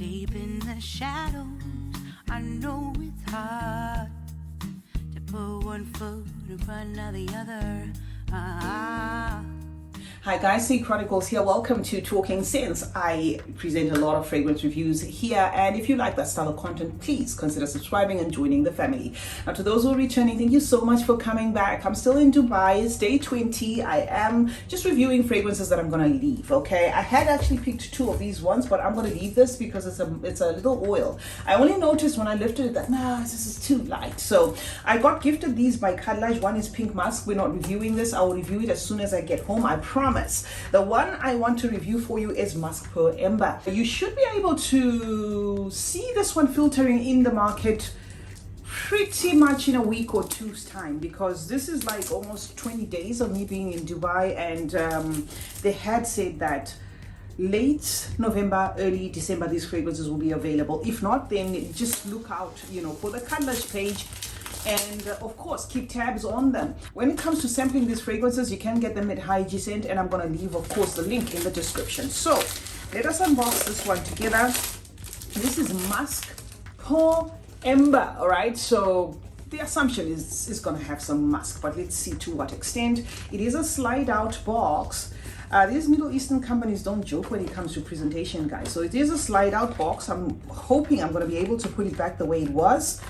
Deep in the shadows, I know it's hard to put one foot in front of the other. Hi guys, CeeChronicles here. Welcome to Talking Sense. I present a lot of fragrance reviews here, and if you like that style of content, please consider subscribing and joining the family. Now, to those who are returning, thank you so much for coming back. I'm still in Dubai. It's day 20. I am just reviewing fragrances that I'm gonna leave. Okay, I had actually picked two of these ones, but I'm gonna leave this because it's a little oil. I only noticed when I lifted it that this is too light. So I got gifted these by Khadlaj. One is Pink Musk. We're not reviewing this. I will review it as soon as I get home. I promise. The one I want to review for you is Musk Per Ember. You should be able to see this one filtering in the market pretty much in a week or two's time, because this is like almost 20 days of me being in Dubai, and they had said that late November, early December, these fragrances will be available. If not, then just look out, for the Khadlaj page, and of course keep tabs on them. When it comes to sampling these fragrances, you can get them at High Scent, and I'm going to leave, of course, the link in the description. So let us unbox this one together. This is Musk Per Ember. All right, so the assumption is it's going to have some musk, but let's see to what extent. It is a slide out box. These Middle Eastern companies don't joke when it comes to presentation, guys. So it is a slide out box. I'm hoping I'm going to be able to put it back the way it was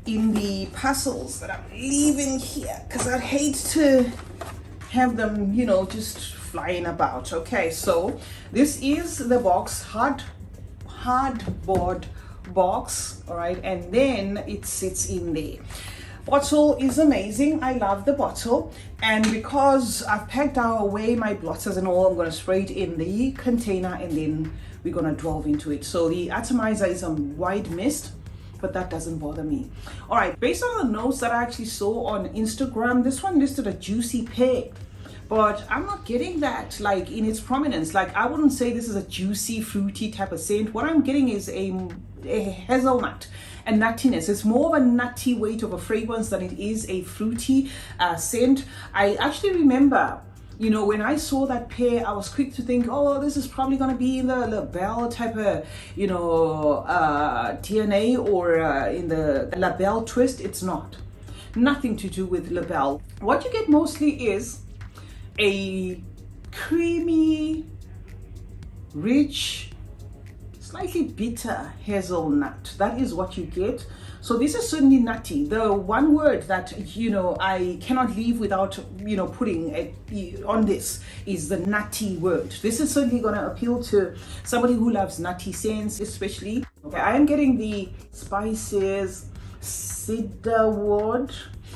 in the parcels that I'm leaving here, because I'd hate to have them, just flying about. Okay, so this is the box, hardboard box. All right, and then it sits in there. Bottle is amazing. I love the bottle, and because I've packed away my blotters and all, I'm going to spray it in the container, and then we're going to delve into it. So the atomizer is a wide mist, but that doesn't bother me. All right, based on the notes that I actually saw on Instagram, this one listed a juicy pear, but I'm not getting that like in its prominence. Like, I wouldn't say this is a juicy, fruity type of scent. What I'm getting is a hazelnut and nuttiness. It's more of a nutty weight of a fragrance than it is a fruity scent. I actually remember, when I saw that pear, I was quick to think, oh, this is probably going to be in the Labelle type of, DNA, or in the Labelle twist. It's not. Nothing to do with Labelle. What you get mostly is a creamy, rich, slightly bitter hazelnut. That is what you get. So this is certainly nutty. The one word that I cannot leave without putting on this is the nutty word. This is certainly going to appeal to somebody who loves nutty scents, especially. Okay, I am getting the spices, cedarwood,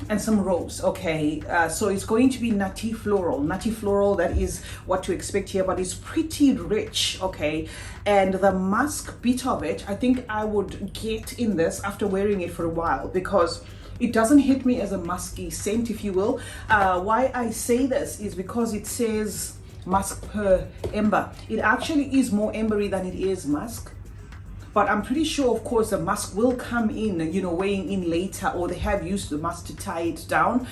and some rose. Okay, so it's going to be nutty floral. That is what to expect here, but it's pretty rich. Okay, and the musk bit of it, I think I would get in this after wearing it for a while, because it doesn't hit me as a musky scent, if you will. Why I say this is because it says Musk Per Ember. It actually is more embery than it is musk. But I'm pretty sure, of course, the musk will come in, weighing in later, or they have used the musk to tie it down,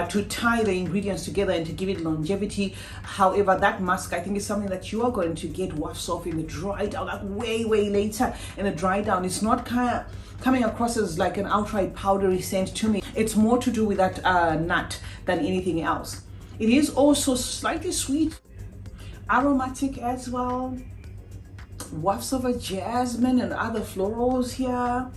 to tie the ingredients together and to give it longevity. However, that musk, I think, is something that you are going to get wafts of in the dry down, like way later in the dry down. It's not kind of coming across as like an outright powdery scent to me. It's more to do with that nut than anything else. It is also slightly sweet, aromatic as well. Wafts of a jasmine and other florals here,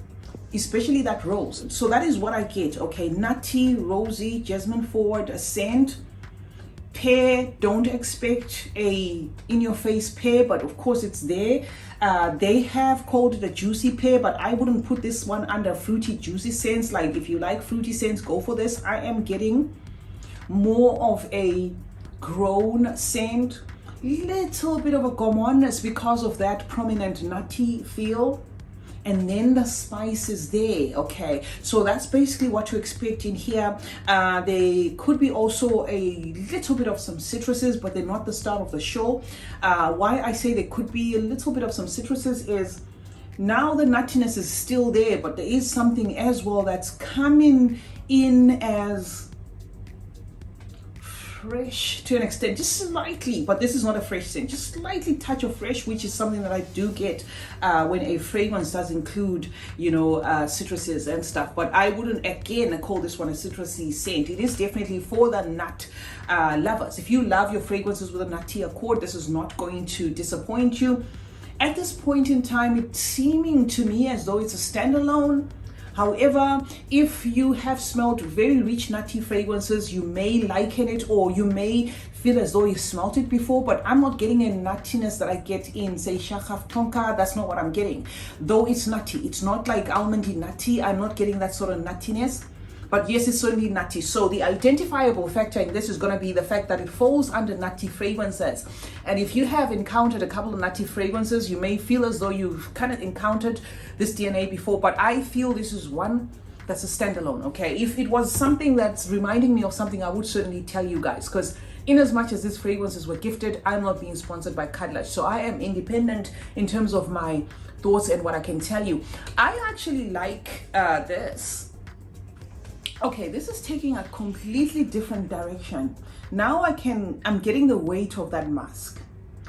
especially that rose. So that is what I get. Okay, nutty, rosy, jasmine forward scent. Pear, don't expect a in-your-face pear, but of course it's there. They have called it a juicy pear, but I wouldn't put this one under fruity, juicy scents. Like, if you like fruity scents, go for this. I am getting more of a grown scent, little bit of a gourmandness because of that prominent nutty feel, and then the spice is there. Okay, so that's basically what to expect in here. There could be also a little bit of some citruses, but they're not the star of the show. Why I say there could be a little bit of some citruses is now the nuttiness is still there, but there is something as well that's coming in as fresh to an extent, just slightly, but this is not a fresh scent, just slightly touch of fresh, which is something that I do get when a fragrance does include, you know, citruses and stuff. But I wouldn't again call this one a citrusy scent. It is definitely for the nut lovers. If you love your fragrances with a nutty accord, this is not going to disappoint you. At this point in time, it's seeming to me as though it's a standalone. However, if you have smelled very rich nutty fragrances, you may liken it, or you may feel as though you smelled it before, but I'm not getting a nuttiness that I get in, say, Shachaf Tonka. That's not what I'm getting. Though it's nutty, it's not like almondy nutty. I'm not getting that sort of nuttiness. But yes, it's certainly nutty. So the identifiable factor in this is going to be the fact that it falls under nutty fragrances. And if you have encountered a couple of nutty fragrances, you may feel as though you've kind of encountered this DNA before. But I feel this is one that's a standalone, okay? If it was something that's reminding me of something, I would certainly tell you guys. Because in as much as these fragrances were gifted, I'm not being sponsored by Khadlaj. So I am independent in terms of my thoughts and what I can tell you. I actually like this. Okay, this is taking a completely different direction. Now I'm getting the weight of that musk,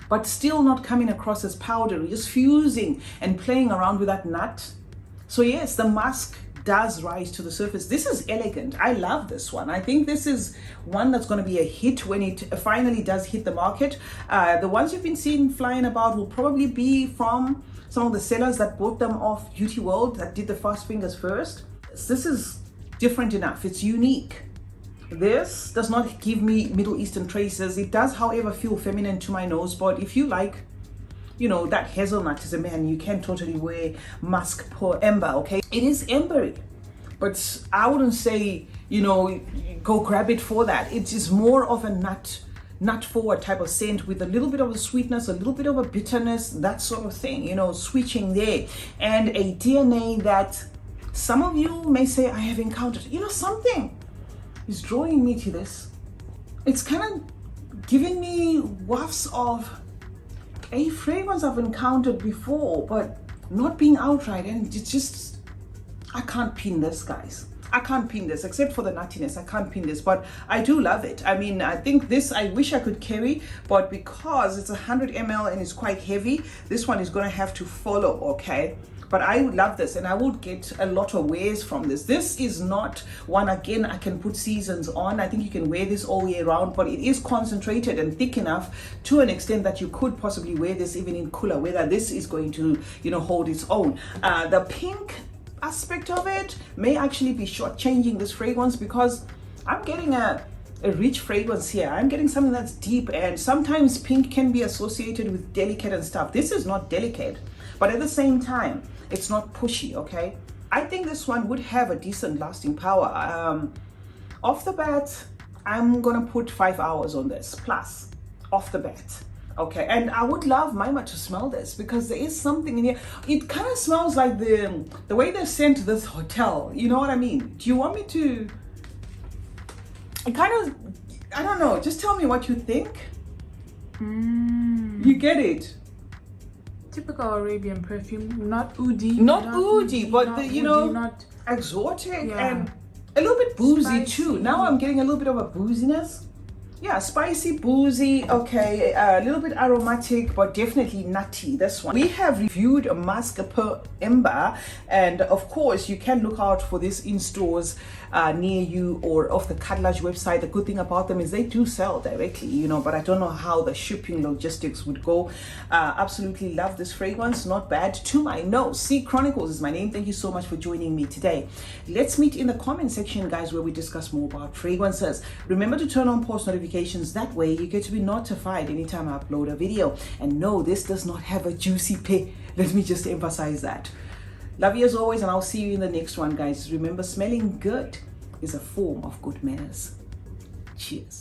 but still not coming across as powdery, just fusing and playing around with that nut. So yes, the musk does rise to the surface. This is elegant. I love this one. I think this is one that's going to be a hit when it finally does hit the market. The ones you've been seeing flying about will probably be from some of the sellers that bought them off Beauty World, that did the fast fingers first. This is different enough. It's unique. This does not give me Middle Eastern traces. It does, however, feel feminine to my nose. But if you like, you know, that hazelnut as a man, you can totally wear musk per amber, okay? It is embery, but I wouldn't say, you know, go grab it for that. It is more of a nut forward type of scent with a little bit of a sweetness, a little bit of a bitterness, that sort of thing, you know, switching there. And a DNA that some of you may say I have encountered. You know, something is drawing me to this. It's kind of giving me wafts of a fragrance I've encountered before, but not being outright. And it's just, I can't pin this, guys. I can't pin this, except for the nuttiness. I can't pin this, but I do love it. I mean, I think this, I wish I could carry, but because it's 100 ml and it's quite heavy, this one is going to have to follow, okay? But I would love this, and I would get a lot of wears from this. This is not one, again, I can put seasons on. I think you can wear this all year round, but it is concentrated and thick enough to an extent that you could possibly wear this even in cooler weather. This is going to, you know, hold its own. The pink aspect of it may actually be shortchanging this fragrance, because I'm getting a rich fragrance here. I'm getting something that's deep, and sometimes pink can be associated with delicate and stuff. This is not delicate, but at the same time, it's not pushy, okay? I think this one would have a decent lasting power. Off the bat, I'm gonna put 5 hours on this, plus, off the bat. Okay, and I would love Maima to smell this, because there is something in here. It kind of smells like the way they sent this hotel. You know what I mean? Do you want me to? It kind of, I don't know. Just tell me what you think. You get it? Typical Arabian perfume, not oudi. Not oudi, but not you know, not exotic and a little bit boozy spicy too. Now I'm getting a little bit of a booziness. Yeah, spicy, boozy, okay, a little bit aromatic, but definitely nutty, this one. We have reviewed a Musk per Ember, and of course, you can look out for this in stores near you or off the Khadlaj website. The good thing about them is they do sell directly, you know, but I don't know how the shipping logistics would go. Absolutely love this fragrance, not bad to my nose. CeeChronicles is my name. Thank you so much for joining me today. Let's meet in the comment section, guys, where we discuss more about fragrances. Remember to turn on post notifications. That way you get to be notified anytime I upload a video. And no, this does not have a juicy pay. Let me just emphasize that. Love you as always, and I'll see you in the next one, guys. Remember, smelling good is a form of good manners. Cheers.